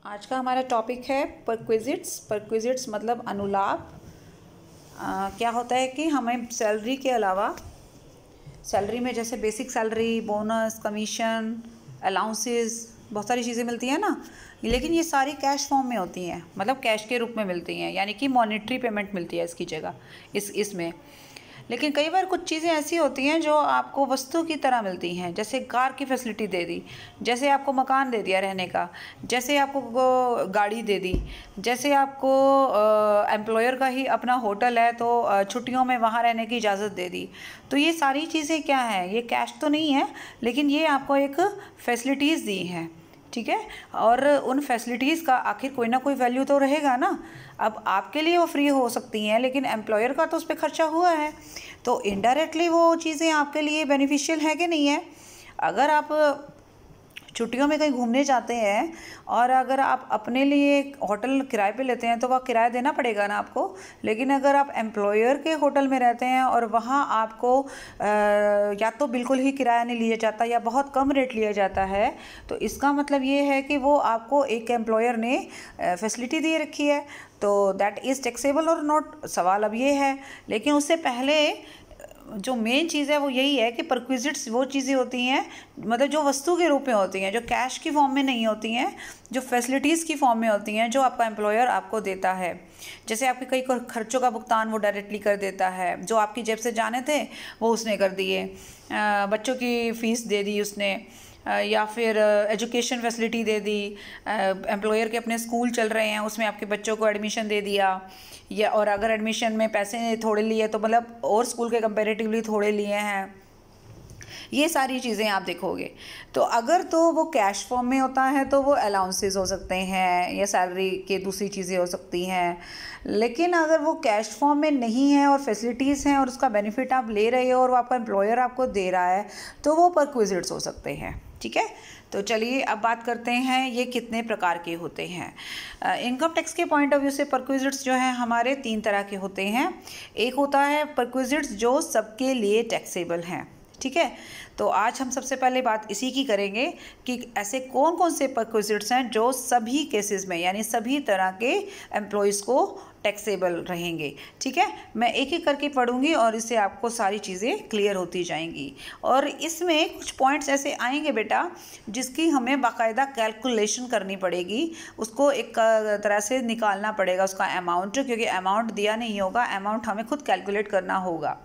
आज का हमारा टॉपिक है परक्विजिट्स। परक्विजिट्स मतलब अनुलाभ। क्या होता है कि हमें सैलरी के अलावा सैलरी में जैसे basic salary, bonus, commission, allowances, बहुत सारी चीज़ें मिलती हैं ना, लेकिन ये सारी कैश फॉर्म में होती हैं, मतलब कैश के रूप में मिलती हैं, यानी कि मॉनेटरी पेमेंट मिलती है इसकी जगह इसमें। लेकिन कई बार कुछ चीज़ें ऐसी होती हैं जो आपको वस्तु की तरह मिलती हैं, जैसे कार की फैसिलिटी दे दी, जैसे आपको मकान दे दिया रहने का, जैसे आपको गाड़ी दे दी, जैसे आपको एम्प्लॉयर का ही अपना होटल है तो छुट्टियों में वहाँ रहने की इजाज़त दे दी। तो ये सारी चीज़ें क्या हैं, ये कैश तो नहीं है, लेकिन ये आपको एक फैसिलिटीज़ दी हैं, ठीक है। और उन फैसिलिटीज़ का आखिर कोई ना कोई वैल्यू तो रहेगा ना। अब आपके लिए वो फ्री हो सकती हैं, लेकिन एम्प्लॉयर का तो उस पर खर्चा हुआ है, तो इनडायरेक्टली वो चीज़ें आपके लिए बेनिफिशियल है कि नहीं है। अगर आप छुट्टियों में कहीं घूमने जाते हैं और अगर आप अपने लिए होटल किराए पे लेते हैं तो वह किराया देना पड़ेगा ना आपको। लेकिन अगर आप एम्प्लॉयर के होटल में रहते हैं और वहाँ आपको या तो बिल्कुल ही किराया नहीं लिया जाता या बहुत कम रेट लिया जाता है, तो इसका मतलब ये है कि वो आपको एक एम्प्लॉयर ने फैसिलिटी दे रखी है, तो दैट इज़ टैक्सेबल और नॉट। सवाल अब ये है, लेकिन उससे पहले जो मेन चीज़ है वो यही है कि परक्विजिट्स वो चीज़ें होती हैं, मतलब जो वस्तु के रूप में होती हैं, जो कैश की फॉर्म में नहीं होती हैं, जो फैसिलिटीज़ की फॉर्म में होती हैं, जो आपका एम्प्लॉयर आपको देता है। जैसे आपके कई खर्चों का भुगतान वो डायरेक्टली कर देता है, जो आपकी जेब से जाने थे वो उसने कर दिए, बच्चों की फ़ीस दे दी उसने, या फिर एजुकेशन फैसिलिटी दे दी, एम्प्लॉयर के अपने स्कूल चल रहे हैं उसमें आपके बच्चों को एडमिशन दे दिया, या और अगर एडमिशन में पैसे थोड़े लिए तो मतलब और स्कूल के कंपैरेटिवली थोड़े लिए हैं। ये सारी चीज़ें आप देखोगे तो अगर तो वो कैश फॉर्म में होता है तो वो अलाउंसेस हो सकते हैं या सैलरी के दूसरी चीज़ें हो सकती हैं। लेकिन अगर वो कैश फॉर्म में नहीं है और फैसिलिटीज़ हैं और उसका बेनिफिट आप ले रहे हो और वो आपका एम्प्लॉयर आपको दे रहा है, तो वो परक्विजिट्स हो सकते हैं, ठीक है। तो चलिए अब बात करते हैं ये कितने प्रकार के होते हैं। इनकम टैक्स के पॉइंट ऑफ व्यू से परक्विजिट्स जो हैं हमारे 3 तरह के होते हैं। एक होता है परक्विजिट्स जो सबके लिए टैक्सेबल हैं, ठीक है। तो आज हम सबसे पहले बात इसी की करेंगे कि ऐसे कौन कौन से परक्विजिट्स हैं जो सभी केसेस में, यानी सभी तरह के एम्प्लॉयज़ को टैक्सेबल रहेंगे, ठीक है। मैं एक एक करके पढ़ूंगी और इससे आपको सारी चीज़ें क्लियर होती जाएंगी। और इसमें कुछ पॉइंट्स ऐसे आएंगे बेटा जिसकी हमें बाकायदा कैलकुलेशन करनी पड़ेगी, उसको एक तरह से निकालना पड़ेगा उसका अमाउंट, क्योंकि अमाउंट दिया नहीं होगा, अमाउंट हमें खुद कैलकुलेट करना होगा।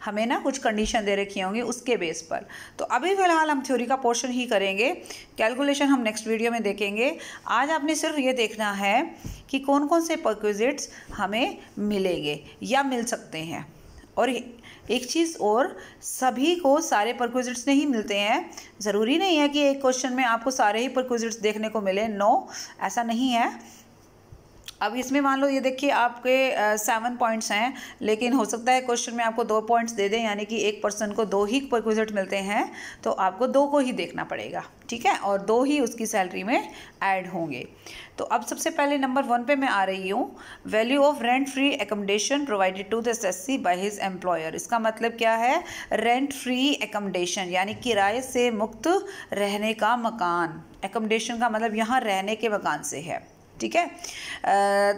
हमें ना कुछ कंडीशन दे रखी होंगी उसके बेस पर। तो अभी फ़िलहाल हम थ्योरी का पोर्शन ही करेंगे, कैलकुलेशन हम नेक्स्ट वीडियो में देखेंगे। आज आपने सिर्फ ये देखना है कि कौन कौन से परक्विजिट्स हमें मिलेंगे या मिल सकते हैं। और एक चीज़ और, सभी को सारे परक्विजिट्स नहीं मिलते हैं। ज़रूरी नहीं है कि एक क्वेश्चन में आपको सारे ही परक्विजिट्स देखने को मिले, नो, ऐसा नहीं है। अब इसमें मान लो ये देखिए आपके 7 पॉइंट्स हैं, लेकिन हो सकता है क्वेश्चन में आपको 2 पॉइंट्स दे दें, यानी कि एक पर्सन को 2 ही परक्विजिट मिलते हैं, तो आपको 2 को ही देखना पड़ेगा, ठीक है, और 2 ही उसकी सैलरी में ऐड होंगे। तो अब सबसे पहले नंबर 1 पे मैं आ रही हूँ, value of rent free accommodation provided to the SSC by his employer. इसका मतलब क्या है, रेंट फ्री एकोमोडेशन यानी किराए से मुक्त रहने का मकान। एकोमोडेशन का मतलब यहाँ रहने के मकान से है, ठीक है।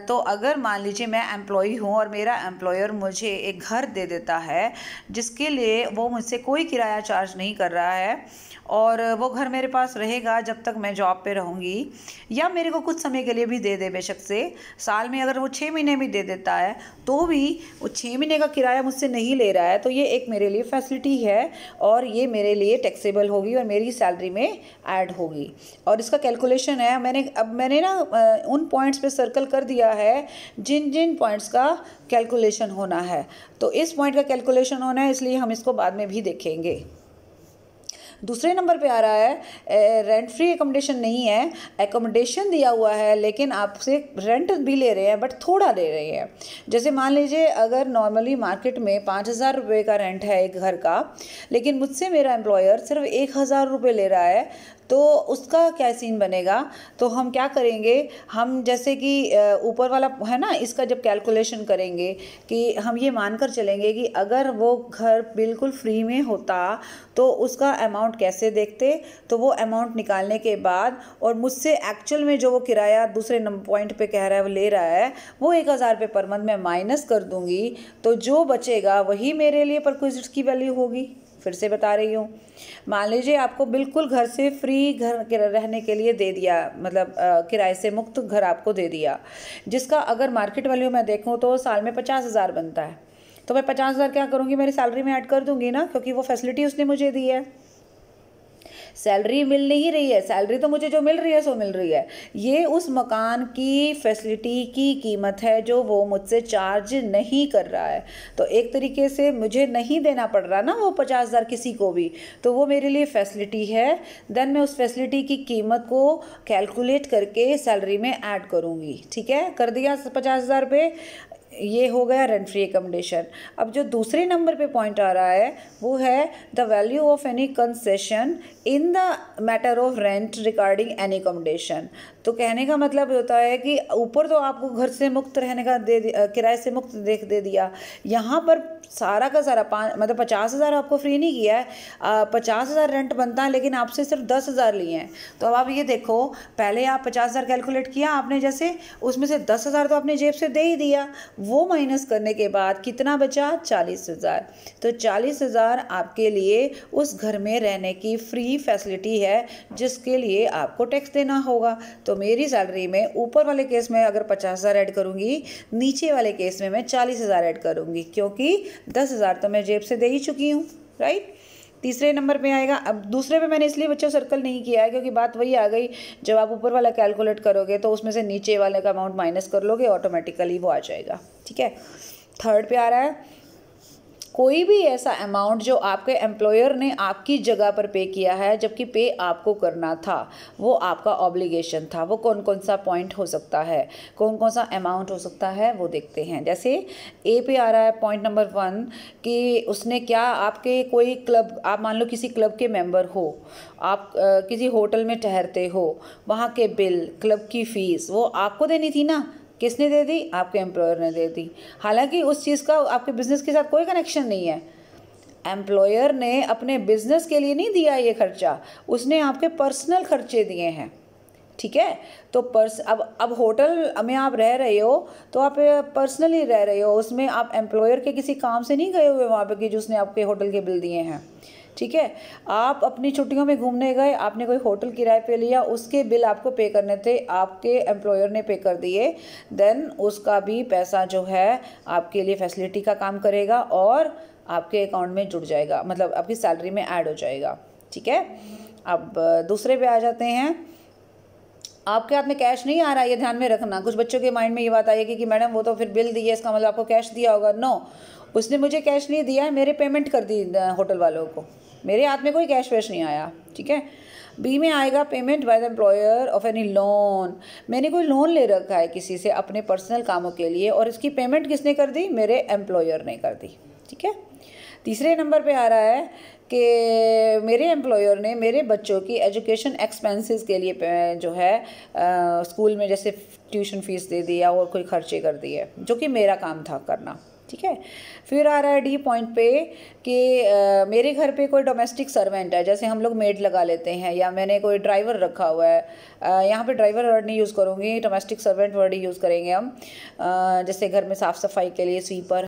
तो अगर मान लीजिए मैं एम्प्लॉई हूँ और मेरा एम्प्लॉयर मुझे एक घर दे देता है जिसके लिए वो मुझसे कोई किराया चार्ज नहीं कर रहा है, और वो घर मेरे पास रहेगा जब तक मैं जॉब पे रहूँगी, या मेरे को कुछ समय के लिए भी दे दे, बेशक से साल में अगर वो 6 महीने भी दे देता है तो भी वो 6 महीने का किराया मुझसे नहीं ले रहा है, तो ये एक मेरे लिए फैसिलिटी है और ये मेरे लिए टैक्सेबल होगी और मेरी सैलरी में ऐड होगी। और इसका कैलकुलेशन है, मैंने ना उन पॉइंट्स पे सर्कल कर दिया है जिन जिन पॉइंट्स का कैलकुलेशन होना है। तो इस पॉइंट का कैलकुलेशन होना है, इसलिए हम इसको बाद में भी देखेंगे। दूसरे नंबर पे आ रहा है रेंट फ्री एकोमोडेशन नहीं है, एकोमोडेशन दिया हुआ है लेकिन आपसे रेंट भी ले रहे हैं बट थोड़ा ले रहे हैं। जैसे मान लीजिए अगर नॉर्मली मार्केट में 5,000 रुपये का रेंट है एक घर का, लेकिन मुझसे मेरा एम्प्लॉयर सिर्फ 1,000 रुपये ले रहा है, तो उसका क्या सीन बनेगा, तो हम क्या करेंगे, हम जैसे कि ऊपर वाला है ना, इसका जब कैलकुलेशन करेंगे कि हम ये मानकर चलेंगे कि अगर वो घर बिल्कुल फ्री में होता तो उसका अमाउंट कैसे देखते, तो वो अमाउंट निकालने के बाद और मुझसे एक्चुअल में जो वो किराया दूसरे पॉइंट पे कह रहा है वो ले रहा है, वो 1000 रुपये पर मंथ में माइनस कर दूंगी, तो जो बचेगा वही मेरे लिए परक्विजिट्स की वैल्यू होगी। फिर से बता रही हूँ, मान लीजिए आपको बिल्कुल घर से फ्री घर रहने के लिए दे दिया, मतलब किराए से मुक्त घर आपको दे दिया, जिसका अगर मार्केट वैल्यू मैं देखूँ तो साल में 50,000 बनता है। तो मैं 50,000 क्या करूँगी, मेरी सैलरी में ऐड कर दूंगी ना, क्योंकि वो फैसिलिटी उसने मुझे दी है। सैलरी मिल नहीं रही है, सैलरी तो मुझे जो मिल रही है सो मिल रही है, ये उस मकान की फैसिलिटी की कीमत है जो वो मुझसे चार्ज नहीं कर रहा है। तो एक तरीके से मुझे नहीं देना पड़ रहा ना वो 50,000 किसी को भी, तो वो मेरे लिए फैसिलिटी है। देन मैं उस फैसिलिटी की कीमत को कैलकुलेट करके सैलरी में ऐड करूँगी। ठीक है, कर दिया 50,000 रुपये, ये हो गया रेंट फ्री एकोमोडेशन। अब जो दूसरे नंबर पे पॉइंट आ रहा है वो है the value of any concession in the matter of rent regarding any accommodation. तो कहने का मतलब होता है कि ऊपर तो आपको घर से मुक्त रहने का किराए से मुक्त दे दिया, यहाँ पर सारा का सारा मतलब 50,000 आपको फ्री नहीं किया है, 50,000 रेंट बनता है लेकिन आपसे सिर्फ 10,000 लिए हैं। तो अब आप ये देखो, पहले आप 50,000 कैलकुलेट किया आपने, जैसे उसमें से 10,000 तो आपने जेब से दे ही दिया, वो माइनस करने के बाद कितना बचा, 40,000। तो 40,000 आपके लिए उस घर में रहने की फ्री फैसिलिटी है जिसके लिए आपको टैक्स देना होगा। तो मेरी सैलरी में ऊपर वाले केस में अगर 50,000 ऐड करूँगी, नीचे वाले केस में मैं 40,000 ऐड करूँगी, क्योंकि 10,000 तो मैं जेब से दे ही चुकी हूँ, राइट। तीसरे नंबर पे आएगा, अब दूसरे पे मैंने इसलिए बच्चों सर्कल नहीं किया है क्योंकि बात वही आ गई, जब आप ऊपर वाला कैलकुलेट करोगे तो उसमें से नीचे वाले का अमाउंट माइनस कर लोगे, ऑटोमेटिकली वो आ जाएगा। ठीक है, थर्ड पे आ रहा है, कोई भी ऐसा अमाउंट जो आपके एम्प्लॉयर ने आपकी जगह पर पे किया है जबकि पे आपको करना था, वो आपका ऑब्लिगेशन था। वो कौन कौन सा पॉइंट हो सकता है, कौन कौन सा अमाउंट हो सकता है, वो देखते हैं। जैसे ए पे आ रहा है पॉइंट नंबर 1 कि उसने क्या आपके कोई क्लब, आप मान लो किसी क्लब के मेंबर हो, आप किसी होटल में ठहरते हो, वहाँ के बिल, क्लब की फ़ीस वो आपको देनी थी ना, किसने दे दी, आपके एम्प्लॉयर ने दे दी। हालांकि उस चीज़ का आपके बिजनेस के साथ कोई कनेक्शन नहीं है, एम्प्लॉयर ने अपने बिजनेस के लिए नहीं दिया ये खर्चा, उसने आपके पर्सनल खर्चे दिए हैं। ठीक है, तो अब होटल में आप रह रहे हो तो आप पर्सनली रह रहे हो, उसमें आप एम्प्लॉयर के किसी काम से नहीं गए हुए वहाँ पे कि जिसने आपके होटल के बिल दिए हैं। ठीक है, आप अपनी छुट्टियों में घूमने गए, आपने कोई होटल किराए पे लिया, उसके बिल आपको पे करने थे, आपके एम्प्लॉयर ने पे कर दिए, देन उसका भी पैसा जो है आपके लिए फैसिलिटी का काम करेगा और आपके अकाउंट में जुड़ जाएगा, मतलब आपकी सैलरी में ऐड हो जाएगा। ठीक है, अब दूसरे पे आ जाते हैं। आपके हाथ में कैश नहीं आ रहा, ये ध्यान में रखना। कुछ बच्चों के माइंड में ये बात आएगी कि मैडम वो तो फिर बिल दिए, इसका मतलब आपको कैश दिया होगा। नो, उसने मुझे कैश नहीं दिया है, मेरे पेमेंट कर दी होटल वालों को, मेरे हाथ में कोई कैश वैश नहीं आया। ठीक है, बी में आएगा payment by the employer of any loan. मैंने कोई लोन ले रखा है किसी से अपने पर्सनल कामों के लिए और इसकी पेमेंट किसने कर दी, मेरे एम्प्लॉयर ने कर दी। ठीक है, तीसरे नंबर पे आ रहा है कि मेरे एम्प्लॉयर ने मेरे बच्चों की एजुकेशन एक्सपेंसेस के लिए जो है स्कूल में जैसे ट्यूशन फीस दे दिया और कोई खर्चे कर दिए जो कि मेरा काम था करना। ठीक है, फिर आ रहा है डी पॉइंट पे कि मेरे घर पे कोई डोमेस्टिक सर्वेंट है, जैसे हम लोग मेड लगा लेते हैं, या मैंने कोई ड्राइवर रखा हुआ है, यहाँ पे ड्राइवर वर्ड नहीं यूज़ करूँगी, डोमेस्टिक सर्वेंट वर्ड ही यूज़ करेंगे हम। जैसे घर में साफ़ सफाई के लिए स्वीपर